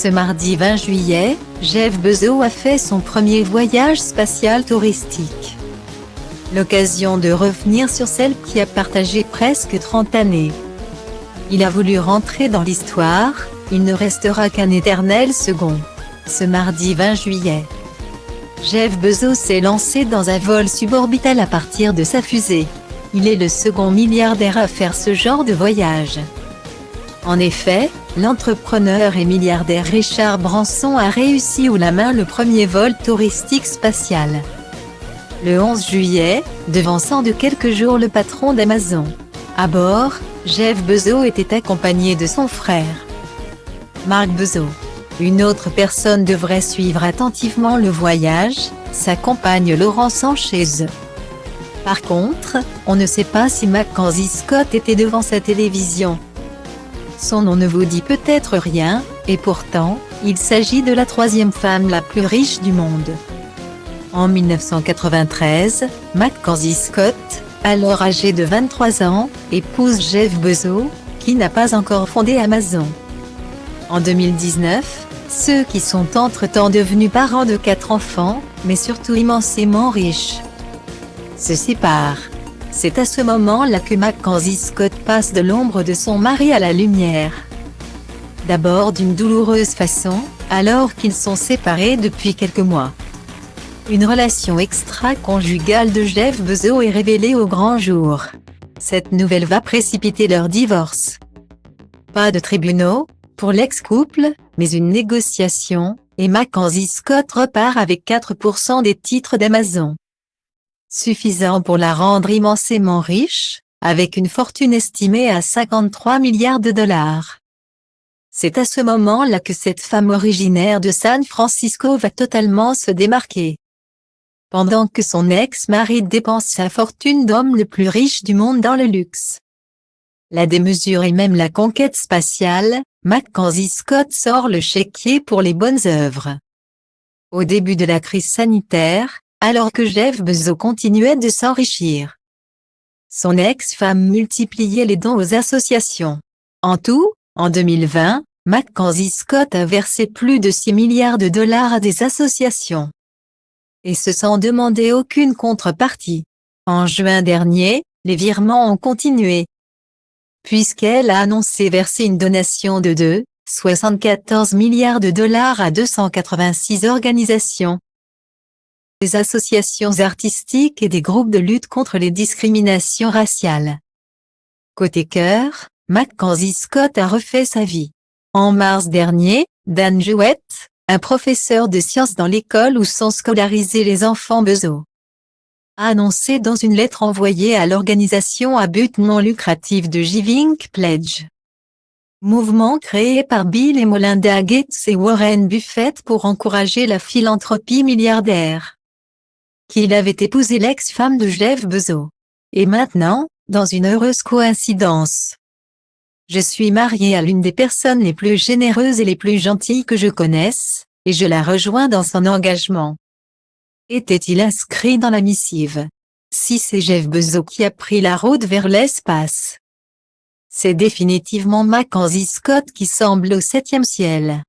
Ce mardi 20 juillet, Jeff Bezos a fait son premier voyage spatial touristique. L'occasion de revenir sur celle qui a partagé presque 30 années. Il a voulu rentrer dans l'histoire, il ne restera qu'un éternel second. Ce mardi 20 juillet, Jeff Bezos s'est lancé dans un vol suborbital à partir de sa fusée. Il est le second milliardaire à faire ce genre de voyage. En effet, l'entrepreneur et milliardaire Richard Branson a réussi haut la main le premier vol touristique spatial. Le 11 juillet, devançant de quelques jours le patron d'Amazon. À bord, Jeff Bezos était accompagné de son frère, Mark Bezos. Une autre personne devrait suivre attentivement le voyage, sa compagne Lauren Sanchez. Par contre, on ne sait pas si Mackenzie Scott était devant sa télévision. Son nom ne vous dit peut-être rien, et pourtant, il s'agit de la troisième femme la plus riche du monde. En 1993, Mackenzie Scott, alors âgée de 23 ans, épouse Jeff Bezos, qui n'a pas encore fondé Amazon. En 2019, ceux qui sont entre-temps devenus parents de 4 enfants, mais surtout immensément riches, se séparent. C'est à ce moment-là que Mackenzie Scott passe de l'ombre de son mari à la lumière. D'abord d'une douloureuse façon, alors qu'ils sont séparés depuis quelques mois. Une relation extra-conjugale de Jeff Bezos est révélée au grand jour. Cette nouvelle va précipiter leur divorce. Pas de tribunaux pour l'ex-couple, mais une négociation, et Mackenzie Scott repart avec 4% des titres d'Amazon. Suffisant pour la rendre immensément riche, avec une fortune estimée à 53 milliards de dollars. C'est à ce moment-là que cette femme originaire de San Francisco va totalement se démarquer. Pendant que son ex-mari dépense sa fortune d'homme le plus riche du monde dans le luxe, la démesure et même la conquête spatiale, Mackenzie Scott sort le chéquier pour les bonnes œuvres. Au début de la crise sanitaire, alors que Jeff Bezos continuait de s'enrichir, son ex-femme multipliait les dons aux associations. En tout, en 2020, Mackenzie Scott a versé plus de 6 milliards de dollars à des associations. Et ce sans demander aucune contrepartie. En juin dernier, les virements ont continué, puisqu'elle a annoncé verser une donation de 2,74 milliards de dollars à 286 organisations, des associations artistiques et des groupes de lutte contre les discriminations raciales. Côté cœur, Mackenzie Scott a refait sa vie. En mars dernier, Dan Jewett, un professeur de sciences dans l'école où sont scolarisés les enfants Bezos, a annoncé dans une lettre envoyée à l'organisation à but non lucratif de Giving Pledge, mouvement créé par Bill et Melinda Gates et Warren Buffett pour encourager la philanthropie milliardaire, qu'il avait épousé l'ex-femme de Jeff Bezos. Et maintenant, dans une heureuse coïncidence, je suis mariée à l'une des personnes les plus généreuses et les plus gentilles que je connaisse, et je la rejoins dans son engagement. Était-il inscrit dans la missive? Si c'est Jeff Bezos qui a pris la route vers l'espace, c'est définitivement Mackenzie Scott qui semble au 7e ciel.